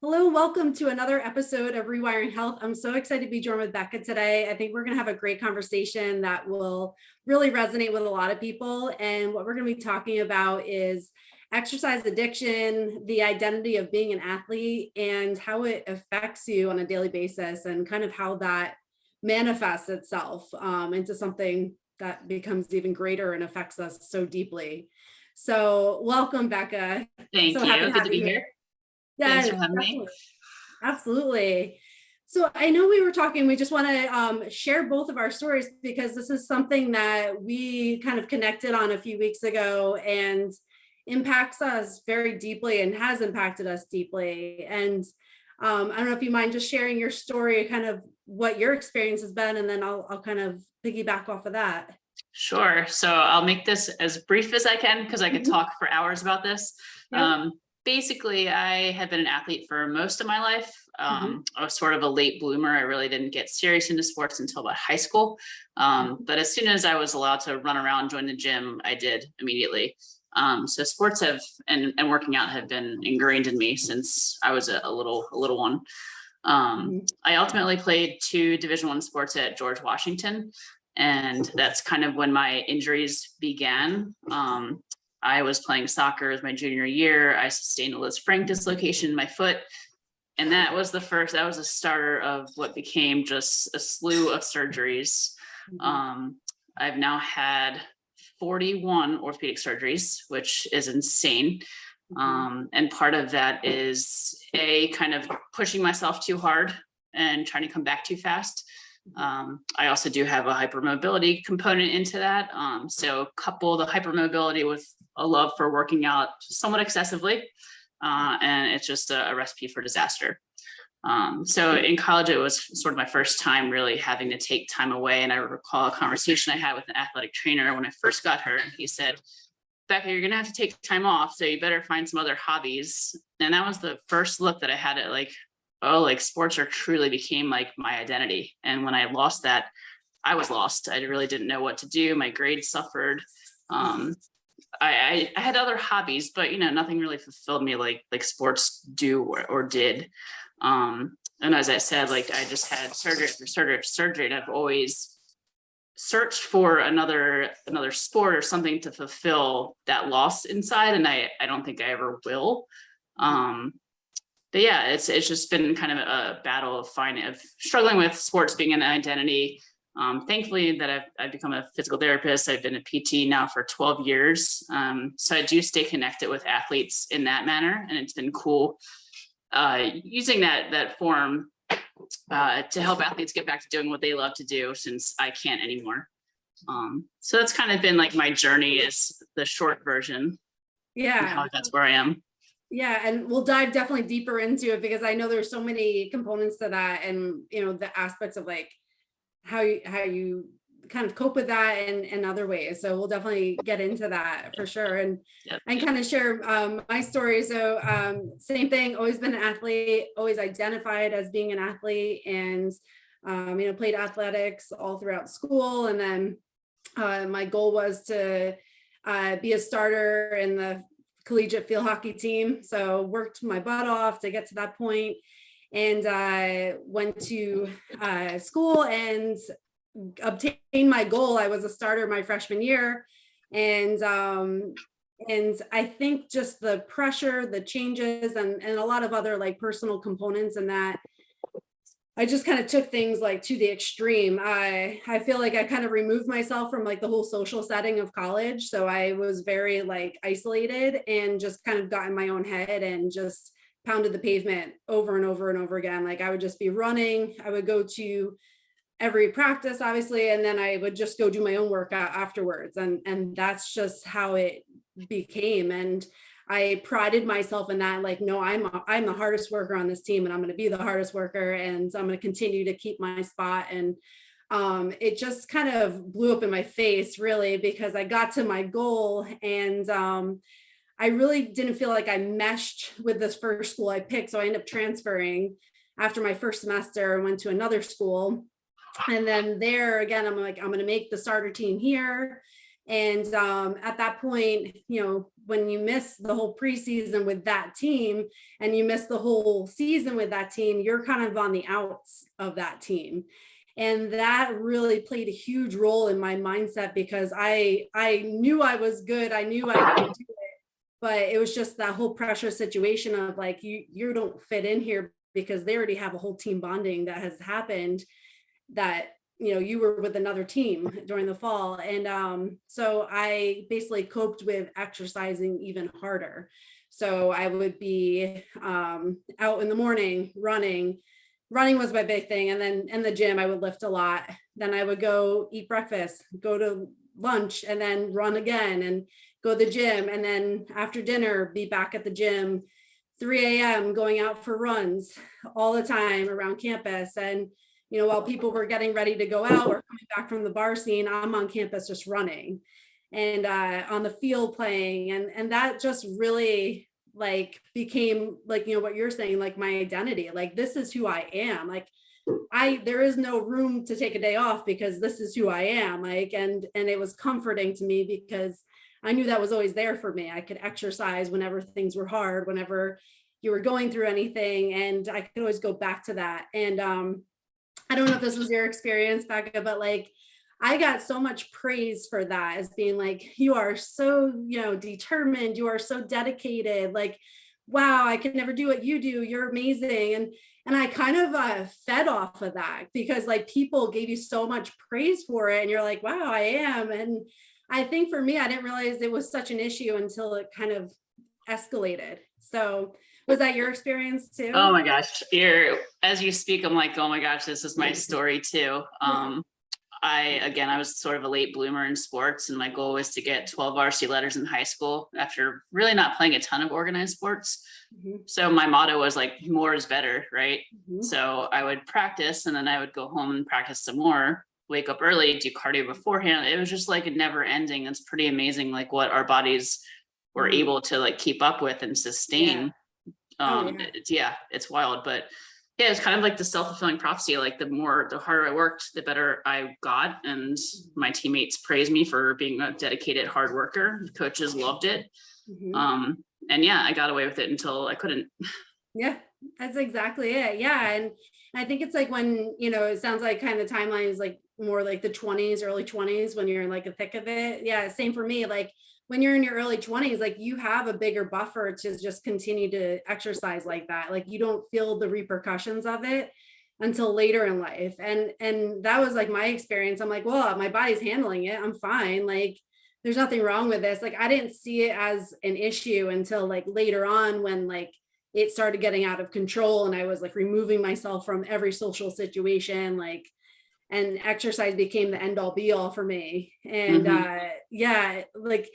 Hello, welcome to another episode of Rewiring Health. I'm so excited to be joined with Becca today. I think we're going to have a great conversation that will really resonate with a lot of people. And what we're going to be talking about is exercise addiction, the identity of being an athlete, and how it affects you on a daily basis, and kind of how that manifests itself into something that becomes even greater and affects us so deeply. So welcome, Becca. Thank So happy you. to Good have to you be here. here. Thanks Yeah, for having me. definitely. Absolutely. So I know we were talking, we just want to share both of our stories because this is something that we kind of connected on a few weeks ago and impacts us very deeply and has impacted us deeply. And I don't know if you mind just sharing your story, kind of what your experience has been, and then I'll kind of piggyback off of that. Sure. So I'll make this as brief as I can because I could Mhm. talk for hours about this. Yep. Basically, I had been an athlete for most of my life. Mhm. I was sort of a late bloomer. I really didn't get serious into sports until about high school. But as soon as I was allowed to run around, join the gym, I did immediately. So sports have and working out have been ingrained in me since I was a little one. Mhm. I ultimately played two Division I sports at George Washington, and that's kind of when my injuries began. I was playing soccer as my junior year. I sustained a Lisfranc dislocation in my foot, and that was the starter of what became just a slew of surgeries. Mhm. Um, I've now had 41 orthopedic surgeries, which is insane. Mhm. And part of that is kind of pushing myself too hard and trying to come back too fast. I also do have a hypermobility component into that. So couple the hypermobility with a love for working out somewhat excessively. And it's just a recipe for disaster. So in college, it was sort of my first time really having to take time away. And I recall a conversation I had with an athletic trainer when I first got hurt. And he said, Becca, you're gonna have to take time off, so you better find some other hobbies. And that was the first look that I had at like, oh, like sports are truly became like my identity. And when I lost that, I was lost. I really didn't know what to do. My grades suffered. Um, I had other hobbies, but nothing really fulfilled me like sports do or did. And as I said, like I just had surgery after surgery after surgery, and I've always searched for another sport or something to fulfill that loss inside, and I don't think I ever will. Um, but yeah, it's just been kind of a battle of struggling with sports being an identity. Thankfully that I've become a physical therapist. I've been a PT now for 12 years. So I do stay connected with athletes in that manner. And it's been cool using that form to help athletes get back to doing what they love to do since I can't anymore. So that's kind of been like my journey is the short version and how Yeah. that's where I am. Yeah, and we'll dive definitely deeper into it because I know there's so many components to that, and the aspects of like how you kind of cope with that and other ways. So we'll definitely get into that for sure, and Yep. and kind of share my story. So same thing, always been an athlete, always identified as being an athlete, and played athletics all throughout school, and then my goal was to be a starter in the collegiate field hockey team. So worked my butt off to get to that point, and I went to school and obtained my goal. I was a starter my freshman year, and I think just the pressure, the changes, and a lot of other like personal components in that, I just kind of took things like to the extreme. I feel like I kind of removed myself from like the whole social setting of college. So I was very like isolated and just kind of got in my own head and just pounded the pavement over and over and over again. Like I would just be running. I would go to every practice, obviously, and then I would just go do my own workout afterwards. And that's just how it became. And I prided myself in that, like, no, I'm the hardest worker on this team, and I'm going to be the hardest worker, and I'm going to continue to keep my spot. And it just kind of blew up in my face, really, because I got to my goal, and I really didn't feel like I meshed with this first school I picked. So I ended up transferring after my first semester and went to another school. And then there again, I'm like, I'm going to make the starter team here. And at that point, when you miss the whole preseason with that team and you miss the whole season with that team, you're kind of on the outs of that team. And that really played a huge role in my mindset because I knew I was good. I knew I could do it, but it was just that whole pressure situation of like, you don't fit in here because they already have a whole team bonding that has happened, that you were with another team during the fall. And so I basically coped with exercising even harder. So I would be out in the morning running was my big thing. And then in the gym, I would lift a lot. Then I would go eat breakfast, go to lunch, and then run again and go to the gym. And then after dinner, be back at the gym, 3 a.m. going out for runs all the time around campus. And while people were getting ready to go out or coming back from the bar scene, I'm on campus just running and on the field playing. And that just really like became like, what you're saying, like my identity, like this is who I am. Like there is no room to take a day off because this is who I am. Like, and it was comforting to me because I knew that was always there for me. I could exercise whenever things were hard, whenever you were going through anything. And I could always go back to that. And I don't know if this was your experience, Becca, but like I got so much praise for that as being like, you are so, determined, you are so dedicated, like, wow, I could never do what you do. You're amazing. And I kind of fed off of that because like people gave you so much praise for it. And you're like, wow, I am. And I think for me, I didn't realize it was such an issue until it kind of escalated. So was that your experience too? Oh my gosh. As you speak, I'm like, oh my gosh, this is my story too. I was sort of a late bloomer in sports, and my goal was to get 12 varsity letters in high school after really not playing a ton of organized sports. Mm-hmm. So my motto was like, more is better, right? Mm-hmm. So I would practice and then I would go home and practice some more, wake up early, do cardio beforehand. It was just like a never ending. It's pretty amazing, like what our bodies were mm-hmm. able to like keep up with and sustain. Yeah. It's wild, but yeah, it's kind of like the self-fulfilling prophecy. Like the harder I worked, the better I got. And my teammates praised me for being a dedicated hard worker. Coaches loved it. Mm-hmm. And yeah, I got away with it until I couldn't. Yeah, that's exactly it. Yeah. And I think it's like when, it sounds like kind of the timeline is like more like the 20s, early 20s when you're in like the thick of it. Yeah. Same for me. Like when you're in your early 20s, like you have a bigger buffer to just continue to exercise like that. Like you don't feel the repercussions of it until later in life. And that was like my experience. I'm like, well, my body's handling it. I'm fine. Like there's nothing wrong with this. Like I didn't see it as an issue until like later on when like it started getting out of control and I was like removing myself from every social situation, like, and exercise became the end all be all for me. And like,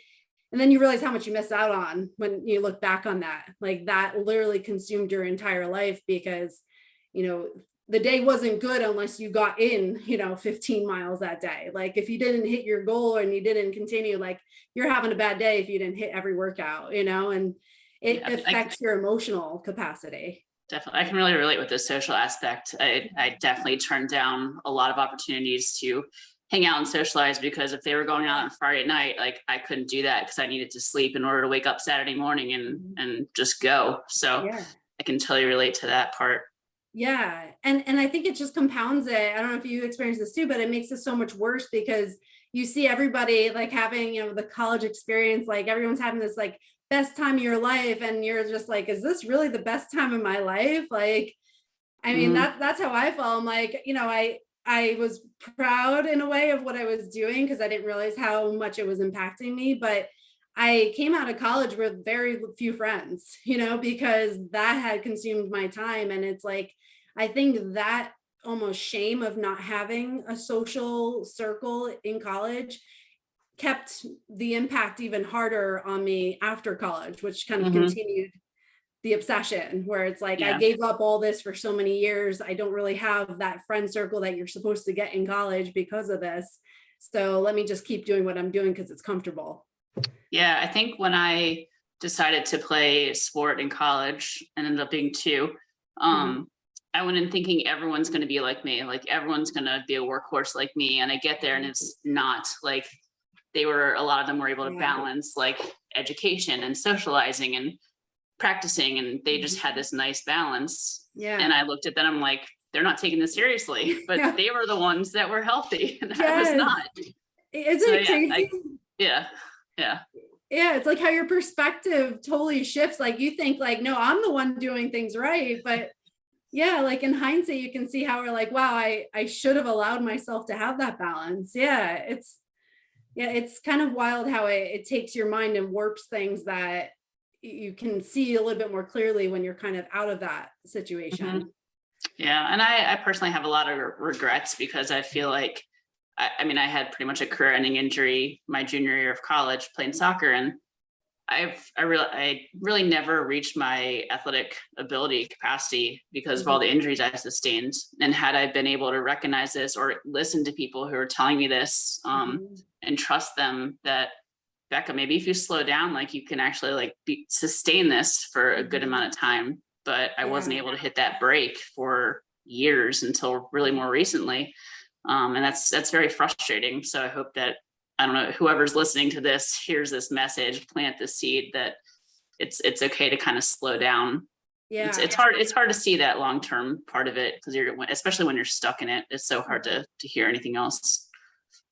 and then you realize how much you miss out on when you look back on that, like that literally consumed your entire life because, the day wasn't good unless you got in, 15 miles that day. Like if you didn't hit your goal and you didn't continue, like you're having a bad day if you didn't hit every workout, and it affects your emotional capacity. Definitely. I can really relate with the social aspect. I definitely turned down a lot of opportunities to hang out and socialize because if they were going out on Friday night, like I couldn't do that because I needed to sleep in order to wake up Saturday morning and just go. So yeah. I can totally relate to that part. Yeah. And I think it just compounds it. I don't know if you experience this too, but it makes it so much worse because you see everybody like having, the college experience, like everyone's having this like best time of your life. And you're just like, is this really the best time of my life? Like, I mean, that's how I felt. I'm like, I was proud in a way of what I was doing because I didn't realize how much it was impacting me. But I came out of college with very few friends, because that had consumed my time. And it's like, I think that almost shame of not having a social circle in college kept the impact even harder on me after college, which kind of continued the obsession where it's like, I gave up all this for so many years. I don't really have that friend circle that you're supposed to get in college because of this. So let me just keep doing what I'm doing because it's comfortable. Yeah. I think when I decided to play sport in college and ended up being two, I went in thinking everyone's going to be like me, like everyone's going to be a workhorse like me. And I get there and it's not like a lot of them were able to Yeah. balance like education and socializing and practicing, and they just had this nice balance. Yeah. And I looked at them, I'm like, they're not taking this seriously, but Yeah. they were the ones that were healthy and I was Yes. not. Isn't So it yeah, crazy? yeah, yeah. Yeah, it's like how your perspective totally shifts. Like you think like, no, I'm the one doing things right. But yeah, like in hindsight, you can see how we're like, wow, I should have allowed myself to have that balance. Yeah, it's kind of wild how it takes your mind and warps things that you can see a little bit more clearly when you're kind of out of that Mhm. situation. Yeah, and I personally have a lot of regrets because I feel like, I mean, I had pretty much a career-ending injury my junior year of college playing soccer, and I really never reached my athletic ability capacity because of all the injuries I sustained. And had I been able to recognize this or listen to people who are telling me this, Mhm. and trust them that, Becca, maybe if you slow down, like you can actually like sustain this for a good Mhm. amount of time. But I wasn't Yeah. able to hit that break for years until really more recently. And that's very frustrating. So I hope that, I don't know, whoever's listening to this hears this message, plant the seed that it's okay to kind of slow down. It's Yeah. it's hard to see that long term part of it because especially when you're stuck in it. It's so hard to hear anything else.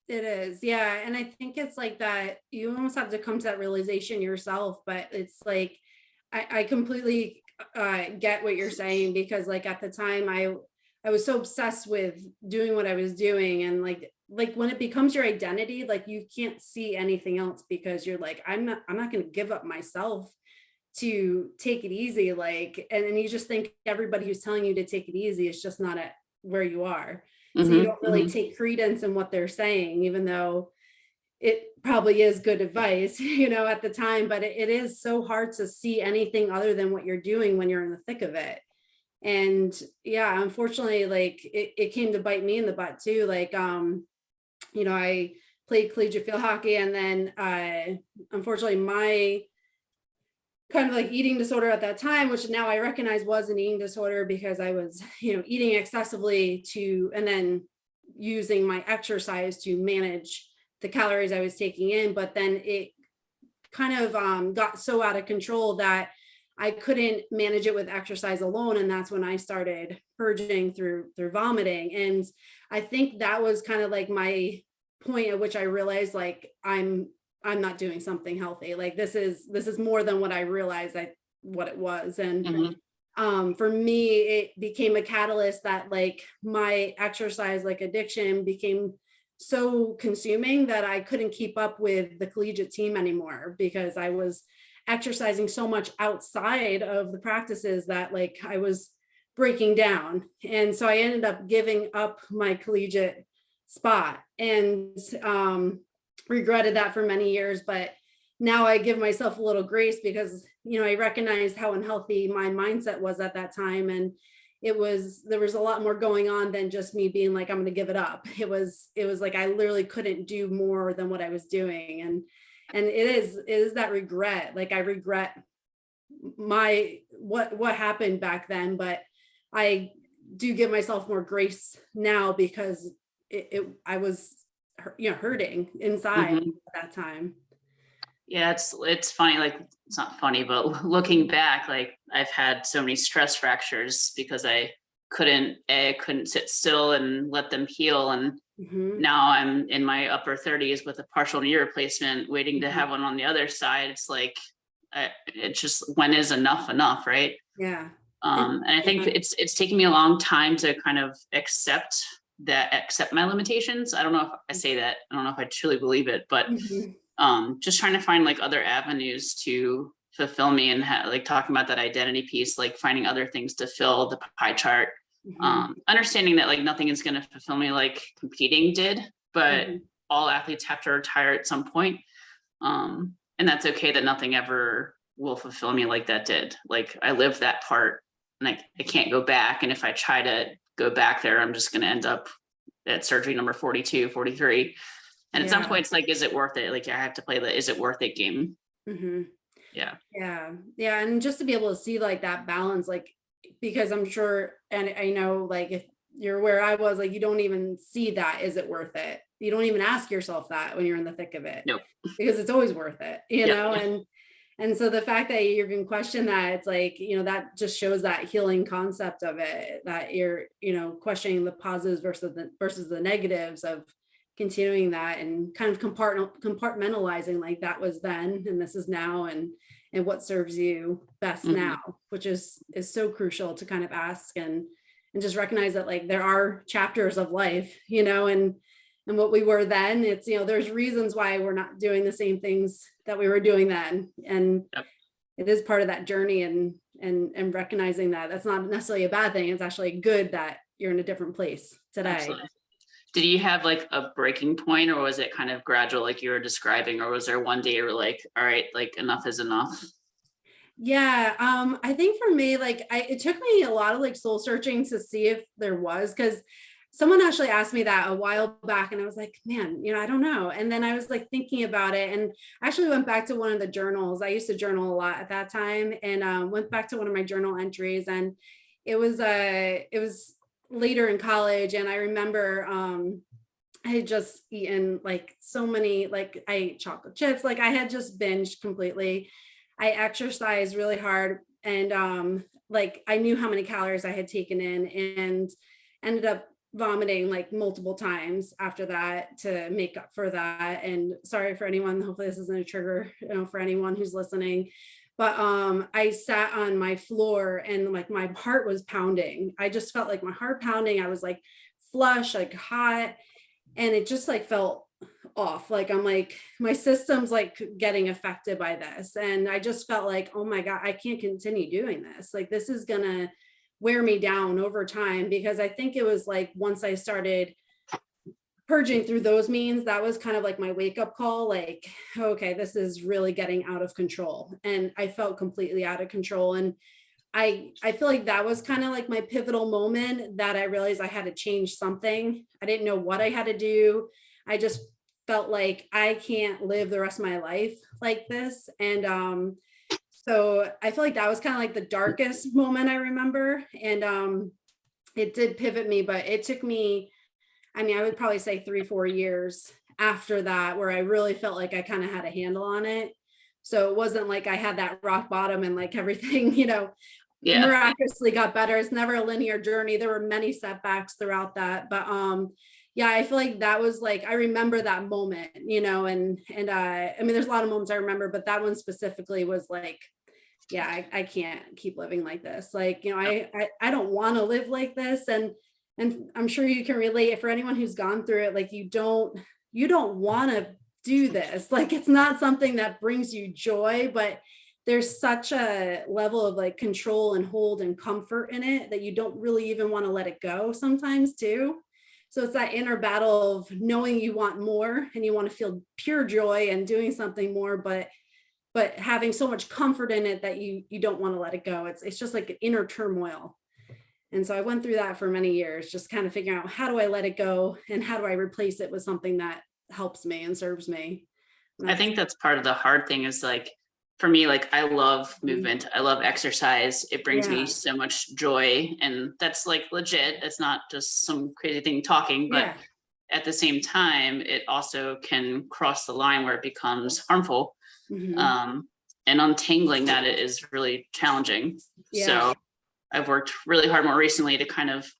It is. Yeah. And I think it's like that you almost have to come to that realization yourself, but it's like I completely get what you're saying because like at the time I was so obsessed with doing what I was doing and like when it becomes your identity, like you can't see anything else because you're like, I'm not gonna give up myself to take it easy. Like, and then you just think everybody who's telling you to take it easy is just not at where you are. So you Hmm. don't really take credence in what they're saying, even though it probably is good advice, at the time, but it is so hard to see anything other than what you're doing when you're in the thick of it. And yeah, unfortunately, like it came to bite me in the butt too. Like, I played collegiate field hockey and then unfortunately my kind of like eating disorder at that time, which now I recognize was an eating disorder because I was, eating excessively and then using my exercise to manage the calories I was taking in. But then it kind of got so out of control that I couldn't manage it with exercise alone. And that's when I started purging through vomiting. And I think that was kind of like my point at which I realized like I'm not doing something healthy. Like this is more than what I realized what it was. And Hmm. for me, it became a catalyst that like my exercise like addiction became so consuming that I couldn't keep up with the collegiate team anymore because I was exercising so much outside of the practices that like I was breaking down. And so I ended up giving up my collegiate spot and regretted that for many years. But now I give myself a little grace because, I recognized how unhealthy my mindset was at that time. And there was a lot more going on than just me being like, I'm going to give it up. It was like, I literally couldn't do more than what I was doing. And it is that regret. Like I regret what happened back then, but I do give myself more grace now because I was, hurting inside Hmm. at that time. Yeah, it's funny, like it's not funny, but looking back, like I've had so many stress fractures because I couldn't sit still and let them heal. And Mhm, now I'm in my upper 30s with a partial knee replacement, waiting to mhm. have one on the other side. It's like, it's just, when is enough, right? Yeah. And I think Yeah. it's taken me a long time to kind of accept my limitations. I don't know if I say that. I don't know if I truly believe it, but Mhm, just trying to find like other avenues to fulfill me and like talking about that identity piece, like finding other things to fill the pie chart. mhm, Understanding that like nothing is going to fulfill me like competing did, but mhm. all athletes have to retire at some point. And that's okay that nothing ever will fulfill me like that did. Like I lived that part and I can't go back. And if I try to go back there, I'm just going to end up at surgery number 42, 43. And at some Yeah. point, it's like, is it worth it? Like I have to play the is it worth it game. Mhm. Yeah. Yeah. Yeah. And just to be able to see like that balance, like, because I'm sure, and I know like if you're where I was, like, you don't even see that, is it worth it? you don't even ask yourself that when you're in the thick of it, Nope. because it's always worth it, you Yep. know? And so the fact that you can question that, it's like, that just shows that healing concept of it, that you're, questioning the positives versus the negatives of continuing that, and kind of compartmentalizing, like that was then and this is now, and what serves you best now, which is so crucial to kind of ask, and just recognize that, like, there are chapters of life, and what we were then, it's, there's reasons why we're not doing the same things that we were doing then. And Yep. it is part of that journey, and recognizing that that's not necessarily a bad thing. It's actually good that you're in a different place today. Absolutely. Did you have like a breaking point, or was it kind of gradual like you were describing, or was there one day you were like, all right, like enough is enough? Yeah, I think for me, like, it took me a lot of like soul searching to see if there was, because someone actually asked me that a while back, and I was like, man, I don't know. And then I was like thinking about it, and actually went back to one of the journals. I used to journal a lot at that time, and went back to one of my journal entries, and it was later in college, and I remember I had just eaten like so many, like I ate chocolate chips, like I had just binged completely. I exercised really hard, and like I knew how many calories I had taken in, and ended up vomiting like multiple times after that to make up for that. And sorry for anyone, hopefully this isn't a trigger, for anyone who's listening. But I sat on my floor, and like my heart was pounding. I just felt like my heart pounding. I was like flush, like hot, and it just like felt off. Like, I'm like, my system's like getting affected by this. And I just felt like, oh my God, I can't continue doing this. Like, this is gonna wear me down over time. Because I think it was like, once I started purging through those means, that was kind of like my wake up call, like, okay, this is really getting out of control. And I felt completely out of control. And I feel like that was kind of like my pivotal moment, that I realized I had to change something. I didn't know what I had to do. I just felt like I can't live the rest of my life like this. And so I feel like that was kind of like the darkest moment I remember. And it did pivot me, but it took me, I mean, I would probably say 3-4 years after that, where I really felt like I kind of had a handle on it. So it wasn't like I had that rock bottom and like everything, Yeah. miraculously got better. It's never a linear journey. There were many setbacks throughout that. But yeah, I feel like that was like, I remember that moment, and I mean, there's a lot of moments I remember, but that one specifically was like, yeah, I can't keep living like this. Like, I don't want to live like this. And I'm sure you can relate, for anyone who's gone through it, like you don't want to do this. Like, it's not something that brings you joy, but there's such a level of like control and hold and comfort in it that you don't really even want to let it go sometimes too. So it's that inner battle of knowing you want more, and you want to feel pure joy and doing something more, but having so much comfort in it that you don't want to let it go. It's just like an inner turmoil. And so I went through that for many years, just kind of figuring out, how do I let it go, and how do I replace it with something that helps me and serves me. I think that's part of the hard thing, is like, for me, like I love movement. I love exercise. It brings me so much joy, and that's like legit. It's not just some crazy thing talking, but at the same time, it also can cross the line where it becomes harmful. And untangling that is really challenging. So I've worked really hard more recently to kind of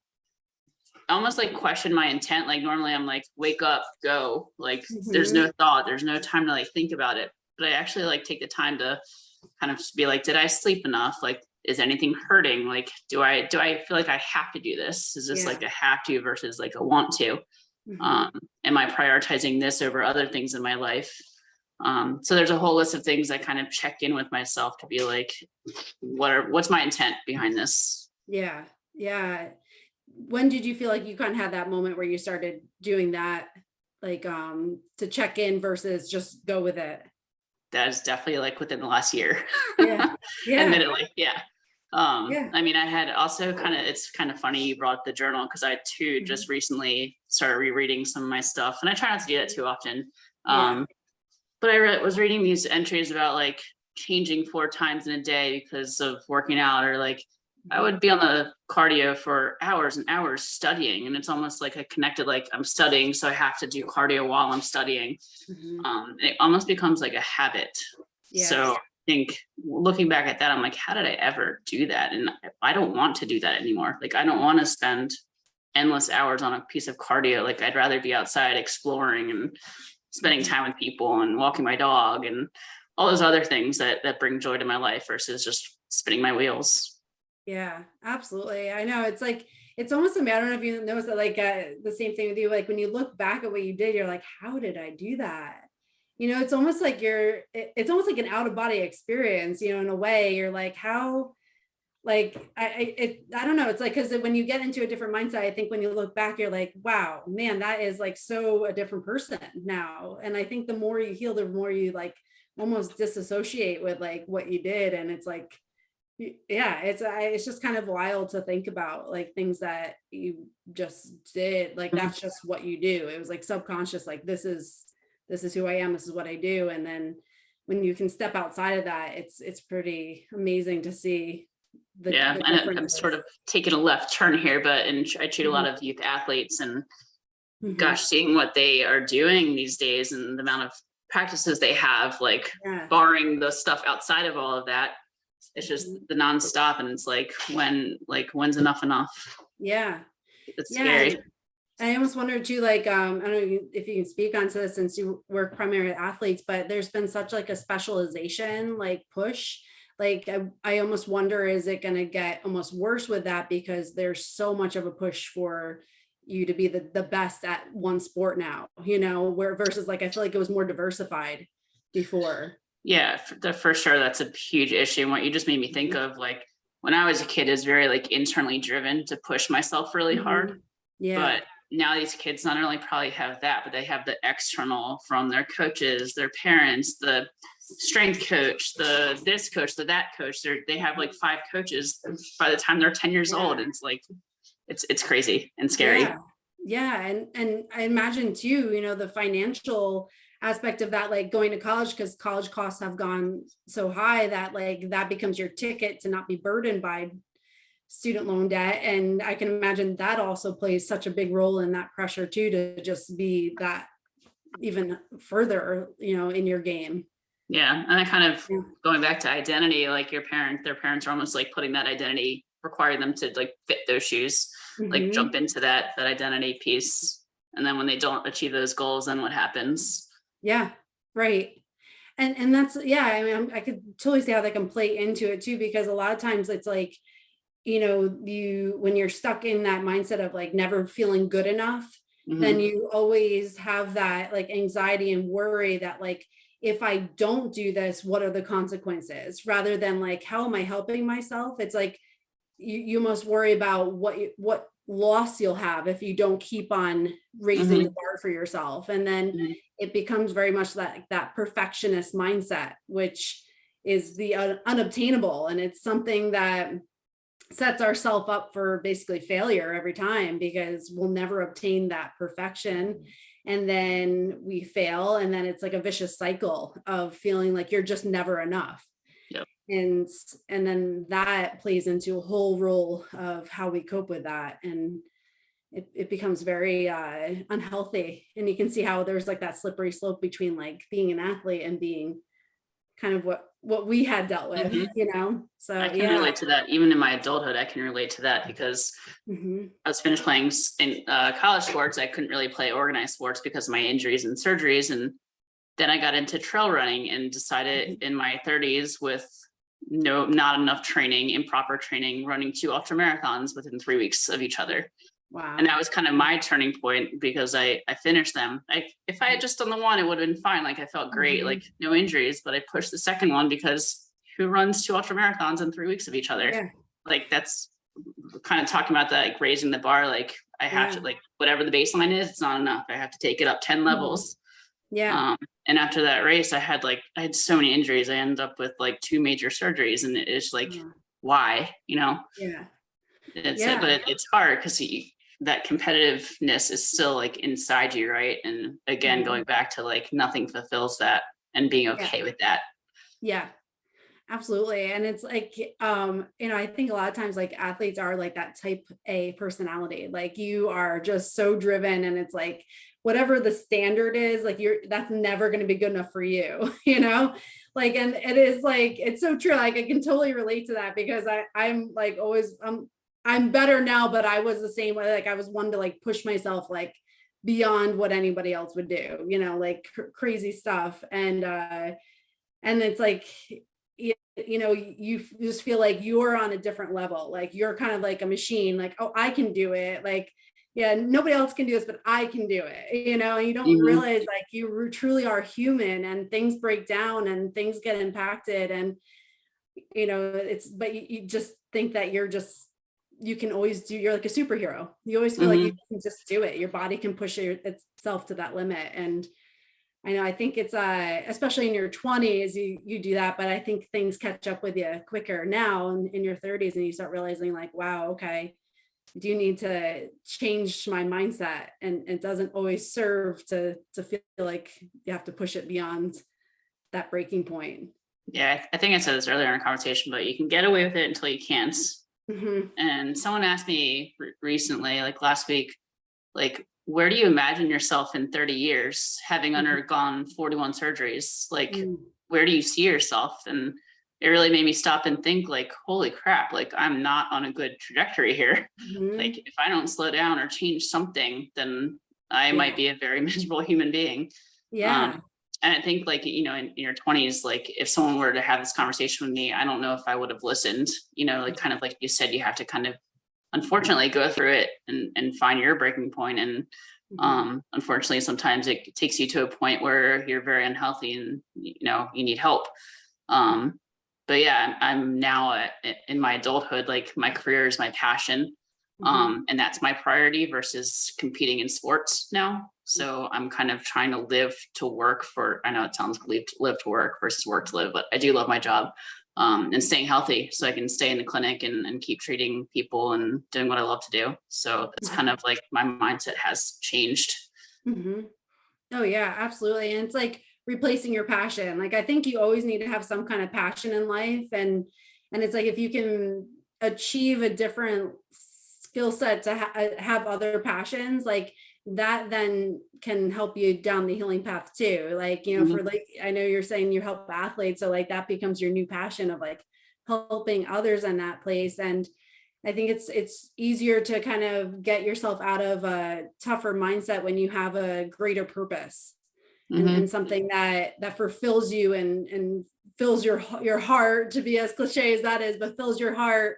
almost like question my intent. Like normally I'm like, wake up, go. Like there's no thought, there's no time to like think about it. But I actually like take the time to kind of be like, did I sleep enough? Like, is anything hurting? Like, do I feel like I have to do this? Is this like a have to versus like a want to? Am I prioritizing this over other things in my life? So there's a whole list of things I kind of check in with myself to be like, what's my intent behind this? Yeah. When did you feel like you kind of had that moment where you started doing that, like to check in versus just go with it? That is definitely like within the last year. Admittedly. I mean, I had also it's kind of funny you brought up the journal, because I too just recently started rereading some of my stuff, and I try not to do that too often. But I was reading these entries about like changing 4 times in a day because of working out, or like I would be on the cardio for hours and hours studying, and it's almost like I connected, like I'm studying, so I have to do cardio while I'm studying. Mhm. It almost becomes like a habit. So Yes. I think looking back at that, I'm like, how did I ever do that? And I don't want to do that anymore. Like, I don't want to spend endless hours on a piece of cardio. Like, I'd rather be outside exploring and spending Mhm. time with people and walking my dog and all those other things that bring joy to my life versus just spinning my wheels. Yeah, absolutely. I know it's like it's almost a matter of you notice that like the same thing with you. Like when you look back at what you did, you're like, how did I do that? It's almost like it's almost like an out of body experience. In a way, you're like, how like I don't know. It's like because when you get into a different mindset, I think when you look back, you're like, wow, man, that is like so a different person now. And I think the more you heal, the more you like almost disassociate with like what you did, and it's like yeah, it's just kind of wild to think about like things that you just did. Like Mhm. that's just what you do. It was like subconscious, like this is who I am, this is what I do. And then when you can step outside of that, it's pretty amazing to see Yeah, the and I'm sort differences. of taking a left turn here, but I treat a lot Mhm, of youth athletes, and mhm. gosh, seeing what they are doing these days and the amount of practices they have, like Yeah. barring the stuff outside of all of that, it's just Mhm. the nonstop. And it's like when's enough? Yeah. It's Yeah. scary. And I almost wonder too, like, I don't know if you can speak onto this since you work primarily with athletes, but there's been such like a specialization, like push. Like, I almost wonder, is it going to get almost worse with that because there's so much of a push for you to be the best at one sport now, where versus like, I feel like it was more diversified before. Yeah, for sure, that's a huge issue. And what you just made me think Mhm. of, like when I was a kid, is very like internally driven to push myself really hard. Mhm. Yeah. But now these kids not only probably have that, but they have the external from their coaches, their parents, the strength coach, the this coach, the that coach. They have like 5 coaches by the time they're 10 years old. Yeah. And it's like it's crazy and Yeah. scary. Yeah, and I imagine too, the financial aspect of that, like going to college, because college costs have gone so high that like that becomes your ticket to not be burdened by student loan debt. And I can imagine that also plays such a big role in that pressure too, to just be that even further, in your game. Yeah. And I kind of Yeah. going back to identity, like their parents are almost like putting that identity, requiring them to like fit those shoes, like jump Mhm. into that identity piece. And then when they don't achieve those goals, then what happens? Yeah. Right. And that's, yeah, I mean, I could totally see how that can play into it too, because a lot of times it's like, you when you're stuck in that mindset of like never feeling good enough, then Hmm. you always have that like anxiety and worry that like if I don't do this, what are the consequences? Rather than like, how am I helping myself? It's like you must worry about what loss you'll have if you don't keep on raising the Hmm. bar for yourself. And then Hmm. it becomes very much that perfectionist mindset, which is the unobtainable. And it's something that sets ourselves up for basically failure every time because we'll never obtain that perfection. And then we fail. And then it's like a vicious cycle of feeling like you're just never enough. Yep. And and then that plays into a whole role of how we cope with that. And it becomes very unhealthy. And you can see how there's like that slippery slope between like being an athlete and being kind of what we had dealt with, Hmm. I So can yeah. relate to that. Even in my adulthood, I can relate to that because Hmm. I was finished playing in college sports. I couldn't really play organized sports because of my injuries and surgeries. And then I got into trail running and decided in my 30s with not enough training, improper training, running 2 ultra marathons within 3 weeks of each other. And Wow. that was kind of my turning point because I finished them. If I had just done the one, it would have been fine. Like I felt great, like Mhm. no injuries, but I pushed the second one because who runs 2 ultra marathons in 3 weeks of each other? Yeah. Like that's kind of talking about that, like raising the bar. Like I have Yeah. to, like whatever the baseline is, it's not enough. I have to take it up 10 Mhm. levels. Yeah. And after that race, I had so many injuries. I ended up with like 2 major surgeries, and it's like, Uh, why? yeah. But Yeah. it's hard because that competitiveness is still like inside you, right? And again, Mhm. going back to like nothing fulfills that, and being Yeah. okay with that. Yeah. Absolutely. And it's like, I think a lot of times like athletes are like that type A personality. Like you are just so driven and it's like whatever the standard is, like that's never going to be good enough for you, you know? Like, and it is like, it's so true. Like I can totally relate to that because I'm like always, I'm better now, but I was the same way. Like I was one to like push myself like beyond what anybody else would do, like crazy stuff. And it's like, you just feel like you're on a different level, like you're kind of like a machine, like, oh, I can do it, like, yeah, nobody else can do this but I can do it, and you don't Mhm. realize like you truly are human and things break down and things get impacted, and it's, but you just think that you can always you're like a superhero, you always feel like you Mhm. can just do it, your body can push itself to that limit. And I know, I think it's especially in your 20s, you do that, but I think things catch up with you quicker now in your 30s, and you start realizing like, wow, okay, I do need to change my mindset, and it doesn't always serve to feel like you have to push it beyond that breaking point. Yeah, I think I said this earlier in our conversation, but you can get away with it until you can't. Hmm. And someone asked me recently, like last week, like, where do you imagine yourself in 30 years, having undergone 41 surgeries? Like, where do you see yourself? And it really made me stop and think, like, holy crap, like, I'm not on a good trajectory here. Like, Hmm. if I don't slow down or change something, then I might Yeah. be a very miserable human being. Yeah. Um, and I think, like, in your 20s, like, if someone were to have this conversation with me, I don't know if I would have listened, like, kind of like you said, you have to kind of unfortunately go through it and find your breaking point. And Hmm. unfortunately, sometimes it takes you to a point where you're very unhealthy and you need help. Um, but yeah, I'm now in my adulthood, like my career is my passion. Hmm. And that's my priority versus competing in sports now. So I'm kind of trying to live to work for, I know it sounds live to work versus work to live, but I do love my job, and staying healthy so I can stay in the clinic and keep treating people and doing what I love to do. So it's kind of like my mindset has changed. Hmm. Oh yeah, absolutely. And it's like replacing your passion. Like I think you always need to have some kind of passion in life, and it's like if you can achieve a different skill set to have other passions, like that then can help you down the healing path too. Like, for Mhm. like I know you're saying you help athletes, so like that becomes your new passion of like helping others in that place. And I think it's easier to kind of get yourself out of a tougher mindset when you have a greater purpose, and Mhm. something that fulfills you and fills your heart, to be as cliche as that is, but fills your heart,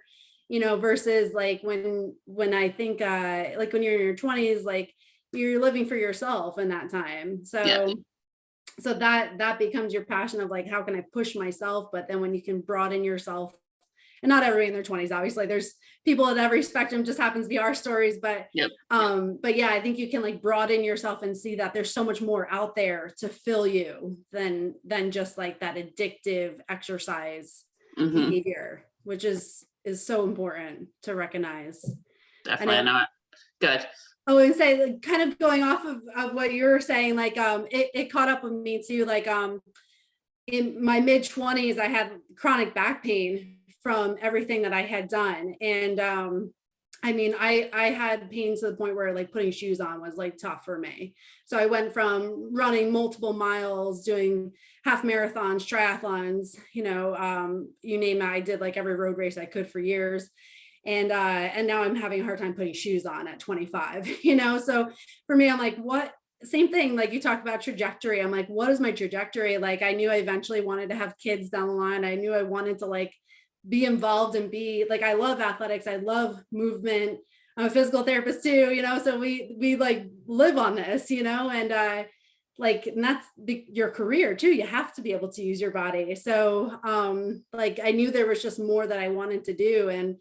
versus like when I think like when you're in your 20s, like you're living for yourself in that time. Yeah. So that becomes your passion of like, how can I push myself? But then when you can broaden yourself, and not everybody in their 20s, obviously there's people at every spectrum, just happens to be our stories, but Yep. but yeah, I think you can like broaden yourself and see that there's so much more out there to fill you than just like that addictive exercise Hmm. behavior, which is so important to recognize. I Definitely. I know. know it. Good. Oh, and say like, kind of going off of what you were saying, like it caught up with me too, like in my mid 20s, I had chronic back pain from everything that I had done. And I mean, I had pain to the point where like putting shoes on was like tough for me. So I went from running multiple miles, doing half marathons, triathlons, you name it. I did like every road race I could for years. And now I'm having a hard time putting shoes on at 25, So for me, I'm like, what, same thing, like you talked about trajectory. I'm like, what is my trajectory? Like I knew I eventually wanted to have kids down the line. I knew I wanted to like be involved and be like, I love athletics, I love movement. I'm a physical therapist too, so we like live on this, and like, and that's your career too, you have to be able to use your body. So like I knew there was just more that I wanted to do, and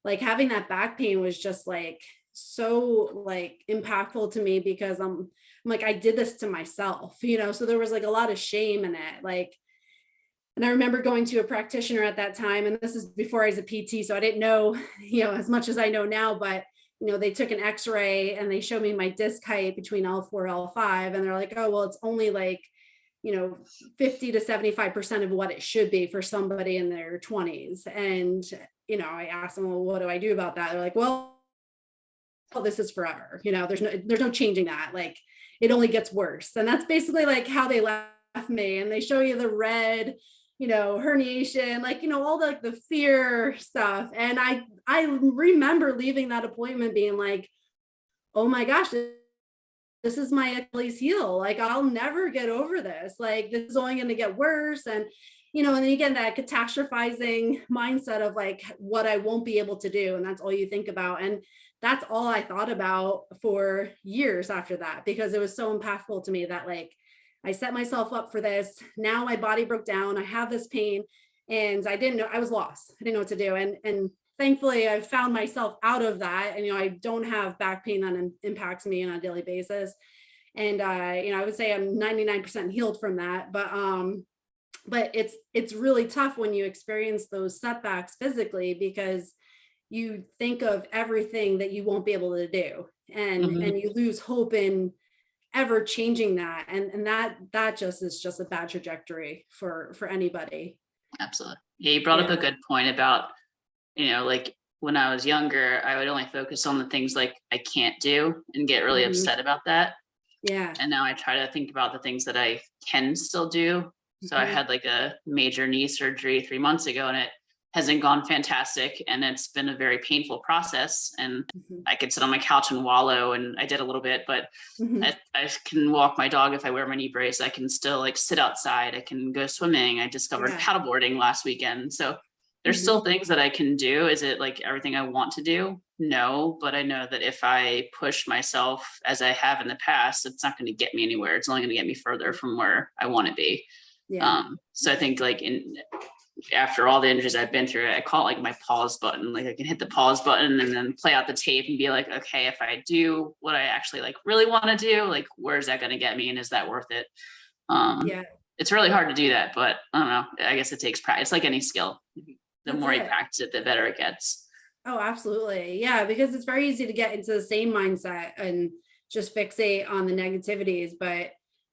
like having that back pain was just like so like impactful to me, because I'm like, I did this to myself, so there was like a lot of shame in it. Like, and I remember going to a practitioner at that time, and this is before I was a PT, so I didn't know, as much as I know now, but they took an x-ray and they showed me my disc height between L4, L5, and they're like, oh, well, it's only like 50 to 75% of what it should be for somebody in their 20s. And, I asked them, well, what do I do about that? They're like, well, this is forever. There's no changing that. Like, it only gets worse. And that's basically like how they left me. And they show you the red, herniation, like, all the fear stuff. And I remember leaving that appointment being like, oh my gosh, this is my Achilles heel. Like, I'll never get over this. Like, this is only going to get worse. And, and then again, that catastrophizing mindset of like what I won't be able to do. And that's all you think about. And that's all I thought about for years after that, because it was so impactful to me that like, I set myself up for this. Now my body broke down. I have this pain and I didn't know, I was lost. I didn't know what to do. And thankfully I found myself out of that. And, I don't have back pain that impacts me on a daily basis. And, I would say I'm 99% healed from that. But it's really tough when you experience those setbacks physically, because you think of everything that you won't be able to do. And you lose hope in ever changing that. And that just is just a bad trajectory for anybody. Absolutely. Yeah, you brought up a good point about, like when I was younger, I would only focus on the things like I can't do and get really upset about that. Yeah. And now I try to think about the things that I can still do. So I had like a major knee surgery 3 months ago, and it hasn't gone fantastic. And it's been a very painful process. And I could sit on my couch and wallow, and I did a little bit, but I can walk my dog if I wear my knee brace. I can still like sit outside. I can go swimming. I discovered paddleboarding last weekend. So there's still things that I can do. Is it like everything I want to do? No, but I know that if I push myself as I have in the past, it's not going to get me anywhere. It's only going to get me further from where I want to be. So I think like after all the injuries I've been through, I call it like my pause button. Like I can hit the pause button and then play out the tape and be like, okay, if I do what I actually like really want to do, like where's that going to get me, and is that worth it? It's really hard to do that, but I don't know. I guess it takes practice. It's like any skill. The more you practice it, the better it gets. Oh, absolutely. Yeah, because it's very easy to get into the same mindset and just fixate on the negativities. But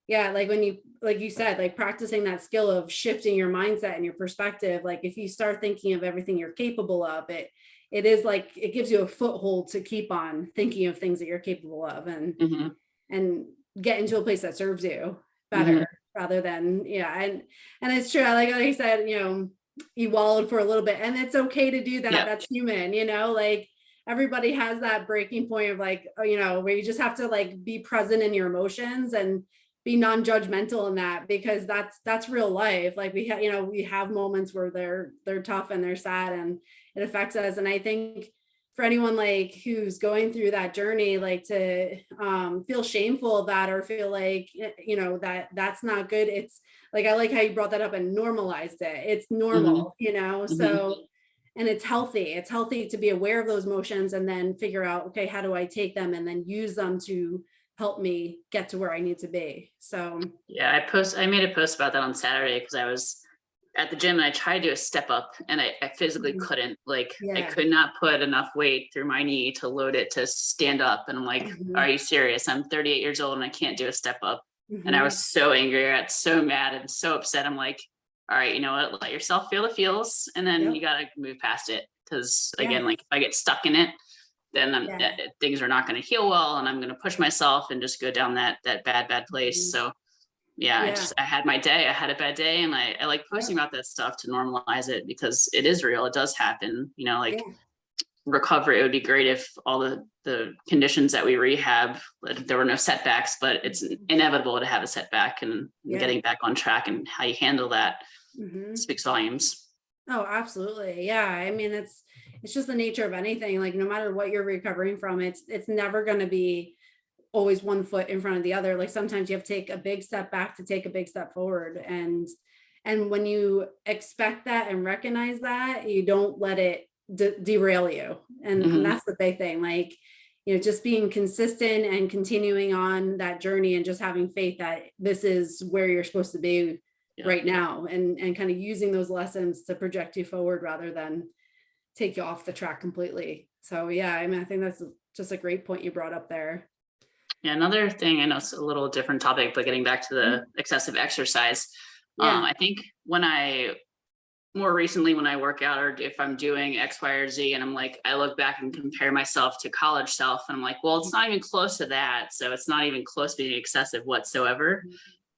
yeah, like when like you said, like practicing that skill of shifting your mindset and your perspective, like if you start thinking of everything you're capable of, it is like, it gives you a foothold to keep on thinking of things that you're capable of and get into a place that serves you better rather than, and it's true. Like I said, you wallowed for a little bit, and it's okay to do that. That's human, like everybody has that breaking point of like, where you just have to like be present in your emotions and be non-judgmental in that, because that's real life. Like we have moments where they're tough and they're sad and it affects us. And I think for anyone like who's going through that journey, like to feel shameful of that, or feel like, that's not good. It's like, I like how you brought that up and normalized it. It's normal, so, and it's healthy. It's healthy to be aware of those emotions and then figure out, okay, how do I take them and then use them to help me get to where I need to be. So yeah, I made a post about that on Saturday because I was at the gym and I tried to do a step up and I physically couldn't. Like I could not put enough weight through my knee to load it to stand up. And I'm like, are you serious? I'm 38 years old and I can't do a step up. And I was so angry. I got so mad and so upset. I'm like, all right, you know what? Let yourself feel the feels, and then you got to move past it. Because again, like if I get stuck in it, then things are not going to heal well, and I'm going to push myself and just go down that bad place. So I had my day. I had a bad day, and I like posting about that stuff to normalize it, because it is real. It does happen. Recovery. It would be great if all the conditions that we rehab, there were no setbacks, but it's inevitable to have a setback, and getting back on track and how you handle that speaks volumes. Oh, absolutely. Yeah. I mean, it's just the nature of anything. Like no matter what you're recovering from, it's never going to be always one foot in front of the other. Like sometimes you have to take a big step back to take a big step forward. And when you expect that and recognize that, you don't let it derail you. And that's the big thing. Like, just being consistent and continuing on that journey and just having faith that this is where you're supposed to be right now, and kind of using those lessons to project you forward rather than take you off the track completely. So I mean, I think that's just a great point you brought up there. Yeah, another thing, I know it's a little different topic, but getting back to the excessive exercise, Yeah. I think more recently when I work out or if I'm doing X, Y, or Z, and I'm like, I look back and compare myself to college self, and I'm like, well, it's not even close to that. So it's not even close to being excessive whatsoever.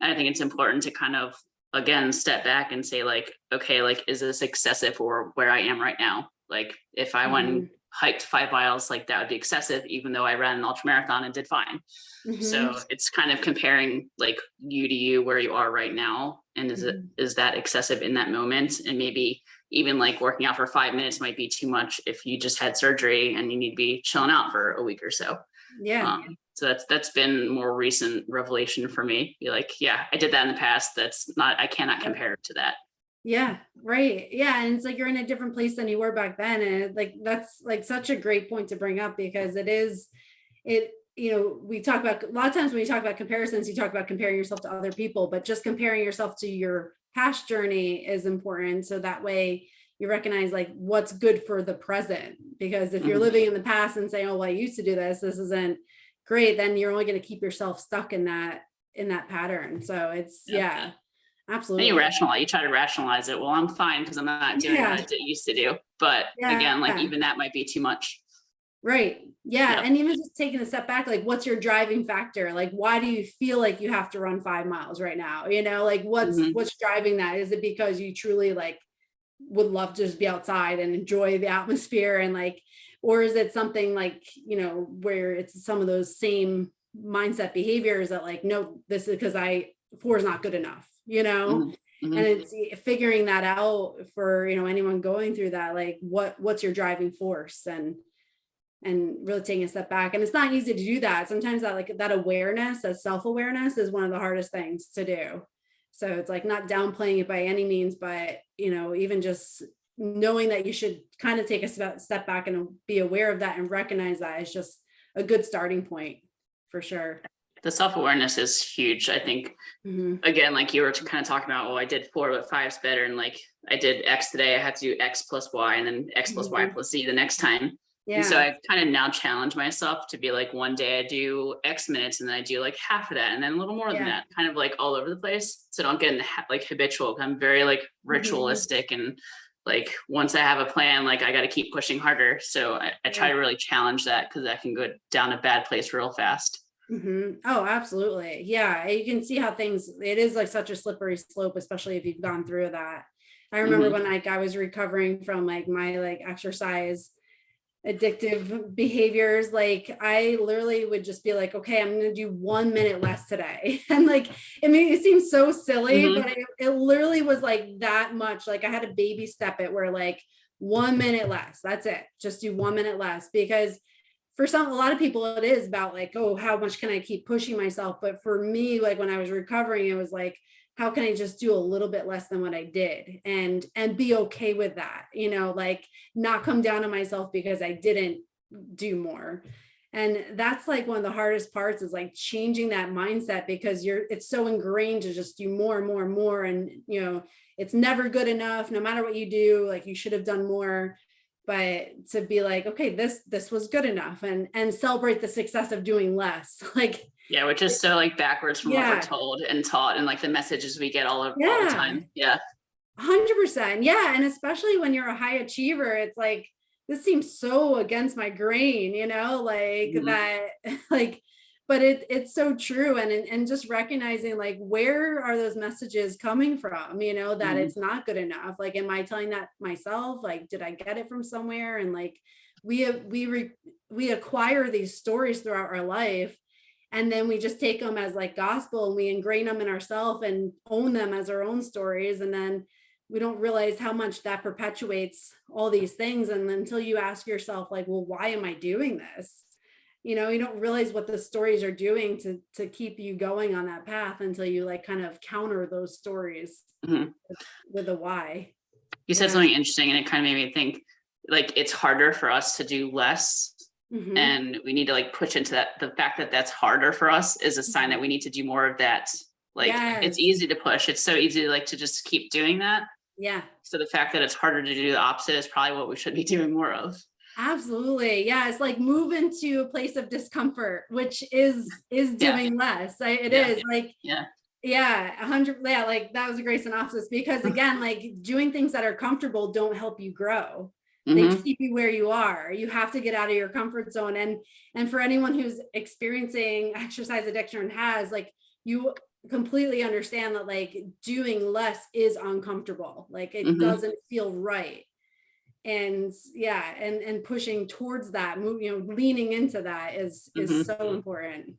And I think it's important to kind of, again, step back and say like, okay, like, is this excessive for where I am right now? Like if I went and Mhm. hiked 5 miles, like that would be excessive, even though I ran an ultra marathon and did fine. Mhm. So it's kind of comparing like you to you where you are right now. And Mhm. is that excessive in that moment? And maybe even like working out for 5 minutes might be too much if you just had surgery and you need to be chilling out for a week or so. Yeah. So that's been more recent revelation for me. Be like, yeah, I did that in the past. I cannot Yep. compare it to that. Yeah, right. Yeah, and it's like you're in a different place than you were back then, and like that's like such a great point to bring up because we talk about a lot of times when you talk about comparisons, you talk about comparing yourself to other people, but just comparing yourself to your past journey is important. So that way you recognize like what's good for the present. Because if you're Mhm. living in the past and saying, oh, well, I used to do this isn't great, then you're only going to keep yourself stuck in that pattern. So it's Yep. yeah, And absolutely. you try to rationalize it. Well, I'm fine because I'm not doing what Yeah. I used to do. But again, like Yeah. even that might be too much. Right. Yeah. Yep. And even just taking a step back, like what's your driving factor? Like why do you feel like you have to run 5 miles right now? Like Mhm. what's driving that? Is it because you truly like would love to just be outside and enjoy the atmosphere and like, or is it something like, where it's some of those same mindset behaviors that like, no, this is because four is not good enough, Mhm. and Mhm. it's figuring that out for, anyone going through that, like what's your driving force and really taking a step back. And it's not easy to do that. Sometimes that like that awareness, that self-awareness is one of the hardest things to do. So it's like not downplaying it by any means, but even just knowing that you should kind of take a step back and be aware of that and recognize that is just a good starting point for sure. The self-awareness is huge. I think Hmm. again, like you were kind of talking about, oh, I did 4, but 5's better. And like I did X today, I had to do X plus Y and then X plus Y Hmm. plus Z the next time. And so Yeah. I kind of now challenge myself to be like one day I do X minutes and then I do like half of that and then a little more than Yeah. that, kind of like all over the place. So don't get in the like habitual. I'm very like Hmm. ritualistic and like once I have a plan, like I got to keep pushing harder. So I try Yeah. to really challenge that because that can go down a bad place real fast. Oh, absolutely. Yeah. You can see how it is like such a slippery slope, especially if you've gone through that. I remember Hmm. when like I was recovering from like my like exercise addictive behaviors, like I literally would just be like, okay, I'm going to do 1 minute less today. And like, it seems so silly, Hmm. but it literally was like that much. Like I had to baby step it where like 1 minute less, that's it. Just do 1 minute less because for a lot of people it is about like, oh, how much can I keep pushing myself? But for me, like when I was recovering, it was like, how can I just do a little bit less than what I did and be okay with that, like not come down on myself because I didn't do more. And that's like one of the hardest parts is like changing that mindset because it's so ingrained to just do more and more and more. And, it's never good enough. No matter what you do, like you should have done more. But to be like, okay, this was good enough and celebrate the success of doing less. Like, Yeah, which is so like backwards from what we're yeah, told and taught and like the messages we get all the yeah. time. Yeah. 100%. Yeah. And especially when you're a high achiever, it's like, this seems so against my grain, like Mhm. that, like, but it's so true. And just recognizing like, where are those messages coming from, that Mhm. it's not good enough. Like, am I telling that myself? Like, did I get it from somewhere? And like, we acquire these stories throughout our life and then we just take them as like gospel and we ingrain them in ourselves and own them as our own stories and then we don't realize how much that perpetuates all these things. And until you ask yourself, like, well, why am I doing this? You don't realize what the stories are doing to keep you going on that path until you like kind of counter those stories Mhm. with a why. You said Yeah. something interesting and it kind of made me think like it's harder for us to do less Hmm. and we need to like push into that. The fact that that's harder for us is a sign that we need to do more of that. Like it's Yes. easy to push. It's so easy like to just keep doing that. Yeah. So the fact that it's harder to do the opposite is probably what we should be doing more of. Absolutely. Yeah. It's like move into a place of discomfort, which is Yeah, doing less. It yeah, is like, yeah. yeah, 100. Yeah. Like that was a great synopsis because again, like doing things that are comfortable don't help you grow. They Hmm. keep you where you are. You have to get out of your comfort zone. And for anyone who's experiencing exercise addiction and has like, you completely understand that like doing less is uncomfortable. Like it Hmm. doesn't feel right. And yeah, and pushing towards that move, leaning into that is Hmm. so important.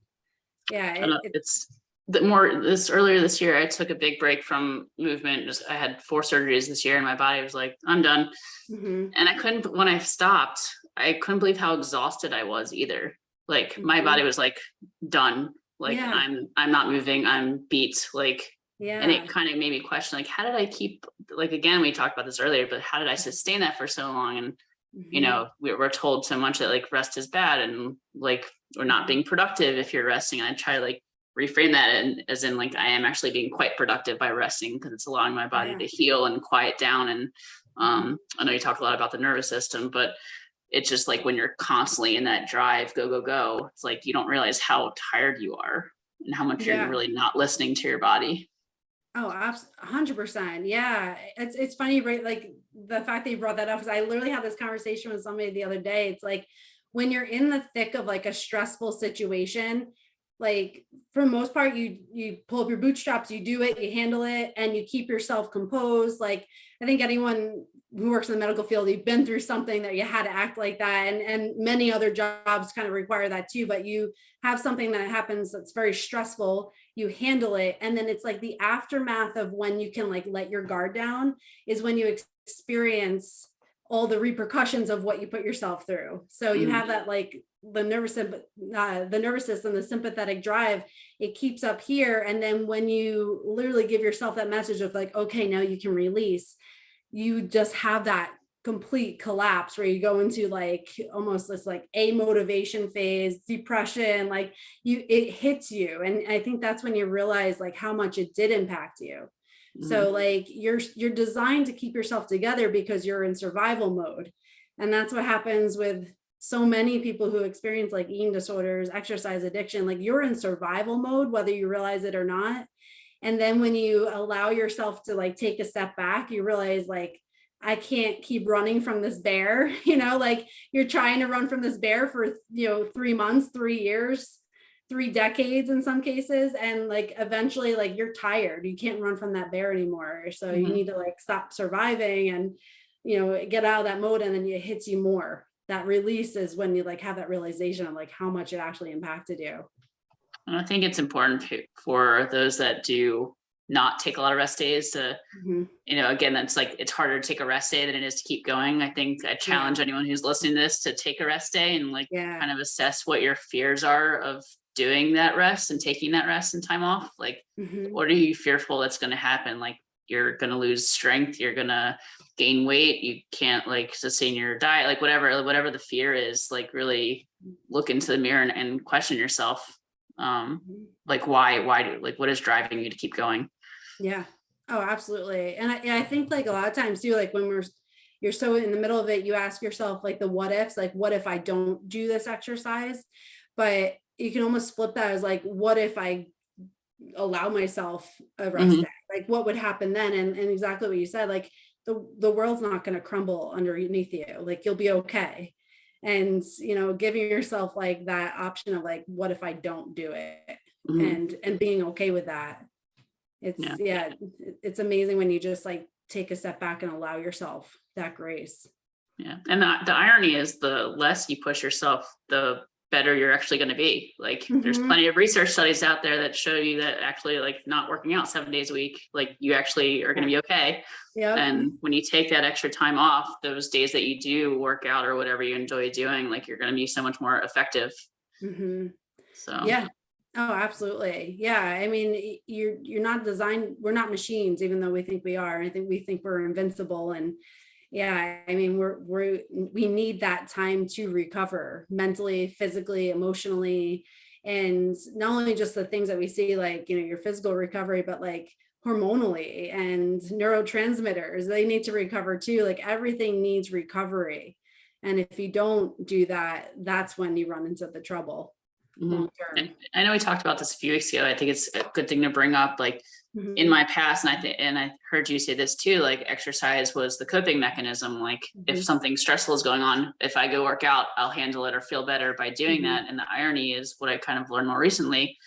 Yeah, I don't know, it's the more this earlier this year, I took a big break from movement. Just I had 4 surgeries this year, and my body was like, I'm done. mhm, And I couldn't, when I stopped, I couldn't believe how exhausted I was either. Like my body mhm. was like done. Like Yeah, I'm not moving. I'm beat. Like, and yeah, it kind of made me question, like, how did I keep, like, again, we talked about this earlier, but how did I sustain that for so long? And mhm, we're told so much that like rest is bad, and like we're not mhm. being productive if you're resting. And I try to like reframe that, and as in like I am actually being quite productive by resting, because it's allowing my body Yeah, to heal and quiet down. And mhm. I know you talk a lot about the nervous system, but it's just like when you're constantly in that drive, go, go, go, it's like you don't realize how tired you are and how much you're Yeah. really not listening to your body. Oh, 100%. Yeah. It's funny, right? Like the fact that you brought that up, because I literally had this conversation with somebody the other day. It's like when you're in the thick of like a stressful situation, like for the most part, you pull up your bootstraps, you do it, you handle it, and you keep yourself composed. Like I think anyone who works in the medical field, you've been through something that you had to act like that. And many other jobs kind of require that too. But you have something that happens that's very stressful, you handle it, and then it's like the aftermath of when you can like let your guard down is when you experience all the repercussions of what you put yourself through. So you Mhm. have that like the nervous system, the sympathetic drive, it keeps up here, and then when you literally give yourself that message of like, okay, now you can release, you just have that complete collapse where you go into like almost this like a motivation phase, depression, like it hits you. And I think that's when you realize like how much it did impact you. So Mhm. like you're designed to keep yourself together because you're in survival mode. And that's what happens with so many people who experience like eating disorders, exercise addiction, like you're in survival mode whether you realize it or not. And then when you allow yourself to like take a step back, you realize like, I can't keep running from this bear, like you're trying to run from this bear for, 3 months, 3 years, 3 decades in some cases. And like eventually, like you're tired. You can't run from that bear anymore. So you Mhm. need to like stop surviving and, get out of that mode. And then it hits you more. That release is when you like have that realization of like how much it actually impacted you. And I think it's important for those that do not take a lot of rest days to, Mhm. again, that's like it's harder to take a rest day than it is to keep going. I think I Yeah. challenge anyone who's listening to this to take a rest day and like Yeah. kind of assess what your fears are of doing that rest and taking that rest and time off. Like, Mhm. what are you fearful that's going to happen? Like, you're going to lose strength, you're going to gain weight, you can't like sustain your diet, like whatever the fear is, like really look into the mirror and question yourself. Mhm. Like why do, like what is driving you to keep going? Yeah. Oh, absolutely. And I think like a lot of times too, like when you're so in the middle of it, you ask yourself like the what ifs, like what if I don't do this exercise? But you can almost flip that as like, what if I allow myself a rest Hmm. day? Like what would happen then? And exactly what you said, like the world's not going to crumble underneath you. Like you'll be okay. And giving yourself like that option of like, what if I don't do it? Hmm. And being okay with that. It's Yeah. yeah, it's amazing when you just like take a step back and allow yourself that grace. Yeah. And the irony is the less you push yourself, the better you're actually going to be. Like there's Mhm. plenty of research studies out there that show you that actually like not working out 7 days a week, like you actually are going to Yeah. be okay. Yep. And when you take that extra time off, those days that you do work out or whatever you enjoy doing, like you're going to be so much more effective. Mhm. So Yeah. Oh, absolutely. Yeah. I mean, you're not designed, we're not machines, even though we think we are. I think we think we're invincible. And yeah, I mean, we need that time to recover mentally, physically, emotionally, and not only just the things that we see, like, your physical recovery, but like hormonally and neurotransmitters, they need to recover too. Like everything needs recovery. And if you don't do that, that's when you run into the trouble long term. I know we talked about this a few weeks ago. I think it's a good thing to bring up, like in my past, and I heard you say this too, like exercise was the coping mechanism. Like if something stressful is going on, if I go work out, I'll handle it or feel better by doing that. And the irony is what I kind of learned more recently.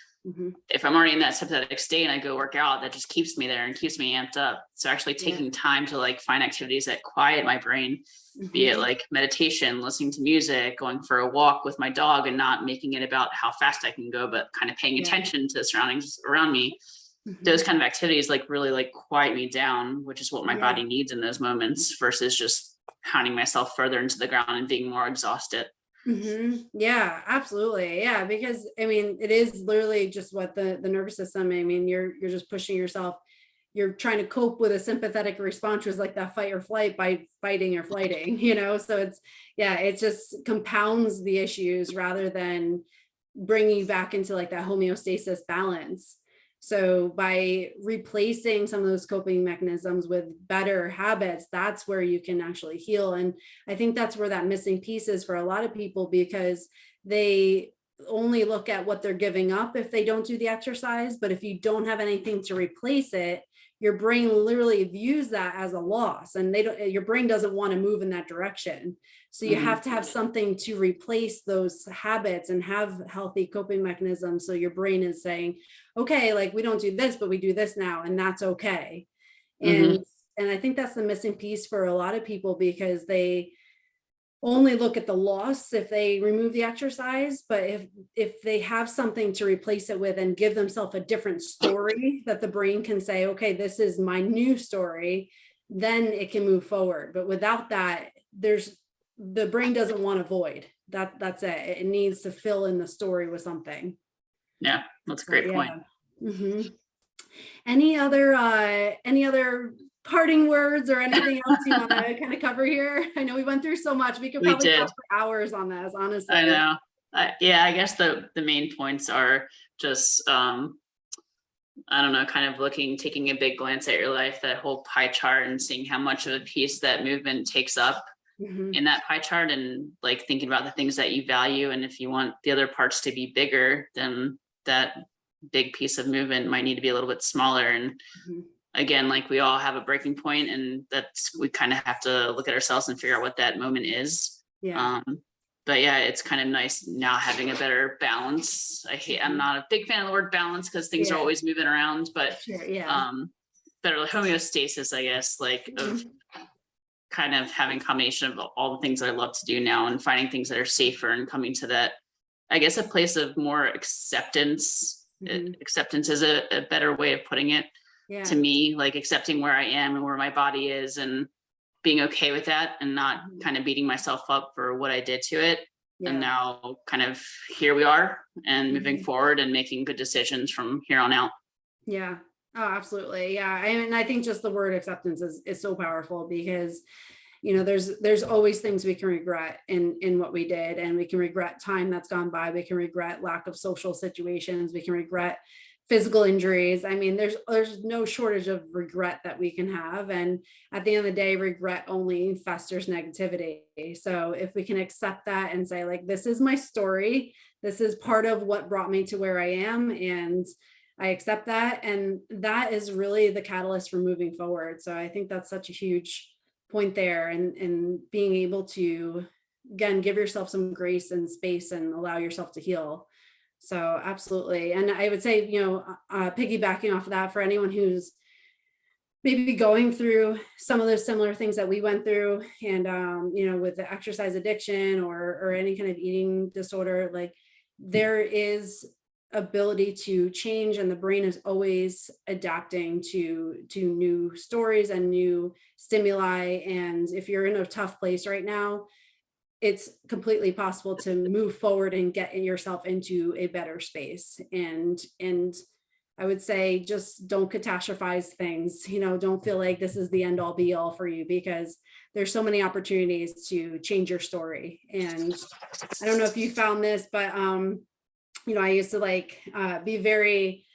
If I'm already in that sympathetic state and I go work out, that just keeps me there and keeps me amped up. So actually taking time to like find activities that quiet my brain, be it like meditation, listening to music, going for a walk with my dog, and not making it about how fast I can go, but kind of paying attention to the surroundings around me. Those kind of activities like really like quiet me down, which is what my body needs in those moments, versus just pounding myself further into the ground and being more exhausted. Yeah, absolutely. Yeah, because I mean, it is literally just what the nervous system. I mean, you're just pushing yourself. You're trying to cope with a sympathetic response, was like that fight or flight by fighting or flighting, So it just compounds the issues rather than bringing you back into like that homeostasis balance. So by replacing some of those coping mechanisms with better habits, that's where you can actually heal. And I think that's where that missing piece is for a lot of people, because they only look at what they're giving up if they don't do the exercise. But if you don't have anything to replace it, your brain literally views that as a loss, and your brain doesn't want to move in that direction. So you have to have something to replace those habits and have healthy coping mechanisms. So your brain is saying, okay, like we don't do this, but we do this now, and that's okay. And I think that's the missing piece for a lot of people, because they only look at the loss if they remove the exercise. But if they have something to replace it with and give themselves a different story that the brain can say, okay, this is my new story, then it can move forward. But without that, the brain doesn't want a void. That's it. It needs to fill in the story with something. Yeah, that's a great point. Any other parting words or anything else you want to kind of cover here? I know we went through so much. We could probably talk for hours on this, honestly. I know. I guess the main points are just, I don't know, kind of taking a big glance at your life, that whole pie chart, and seeing how much of a piece that movement takes up in that pie chart, and like thinking about the things that you value. And if you want the other parts to be bigger, then that big piece of movement might need to be a little bit smaller. And again, like we all have a breaking point, and we kind of have to look at ourselves and figure out what that moment is. But yeah, it's kind of nice now having a better balance. I'm not a big fan of the word balance, because things are always moving around, but better like homeostasis, I guess, like of kind of having a combination of all the things that I love to do now, and finding things that are safer, and coming to that, I guess, a place of more acceptance. Acceptance is a better way of putting it. To me, like accepting where I am and where my body is, and being okay with that, and not kind of beating myself up for what I did to it. And now kind of here we are, and moving forward and making good decisions from here on out. Yeah. Oh, absolutely. Yeah. And I think just the word acceptance is so powerful, because there's always things we can regret in what we did, and we can regret time that's gone by. We can regret lack of social situations. We can regret physical injuries. I mean, there's no shortage of regret that we can have. And at the end of the day, regret only festers negativity. So if we can accept that and say, like, this is my story, this is part of what brought me to where I am, and I accept that. And that is really the catalyst for moving forward. So I think that's such a huge point there, and being able to, again, give yourself some grace and space and allow yourself to heal. So absolutely. And I would say, piggybacking off of that, for anyone who's maybe going through some of those similar things that we went through, and, with the exercise addiction or any kind of eating disorder, like there is ability to change, and the brain is always adapting to new stories and new stimuli. And if you're in a tough place right now, it's completely possible to move forward and get yourself into a better space. And I would say, just don't catastrophize things. Don't feel like this is the end all be all for you, because there's so many opportunities to change your story. And I don't know if you found this, but I used to be very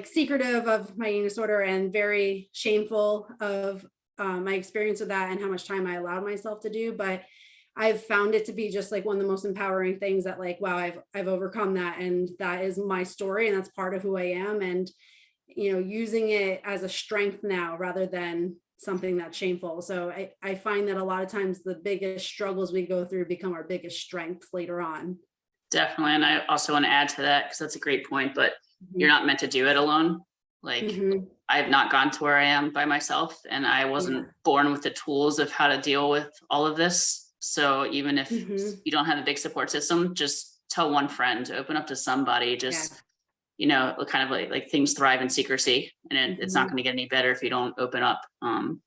secretive of my eating disorder, and very shameful of my experience with that, and how much time I allowed myself to do. But I've found it to be just like one of the most empowering things that like, wow, I've overcome that. And that is my story. And that's part of who I am. And, using it as a strength now rather than something that's shameful. So I find that a lot of times the biggest struggles we go through become our biggest strengths later on. Definitely. And I also want to add to that, because that's a great point, but you're Mhm. not meant to do it alone. Like, Mhm. I have not gone to where I am by myself, and I wasn't Yeah. born with the tools of how to deal with all of this. So even if Mhm. you don't have a big support system, just tell one friend, open up to somebody, Yeah. just, kind of like things thrive in secrecy, and it's not Mhm. going to get any better if you don't open up, and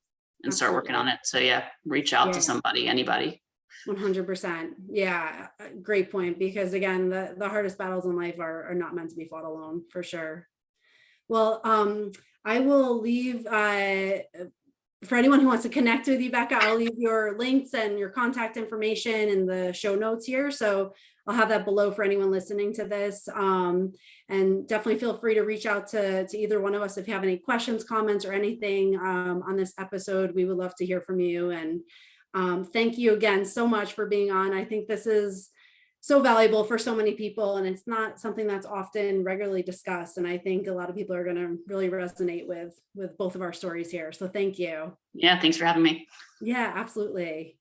start working on Absolutely. it. So yeah, reach out to Yeah. somebody, anybody. 100%. Yeah. Great point. Because again, the hardest battles in life are not meant to be fought alone, for sure. Well, I will leave for anyone who wants to connect with you, Becca, I'll leave your links and your contact information in the show notes here. So I'll have that below for anyone listening to this. And definitely feel free to reach out to either one of us if you have any questions, comments, or anything on this episode. We would love to hear from you. And thank you again so much for being on. I think this is so valuable for so many people, and it's not something that's often regularly discussed. And I think a lot of people are going to really resonate with both of our stories here. So thank you. Yeah, thanks for having me. Yeah, absolutely.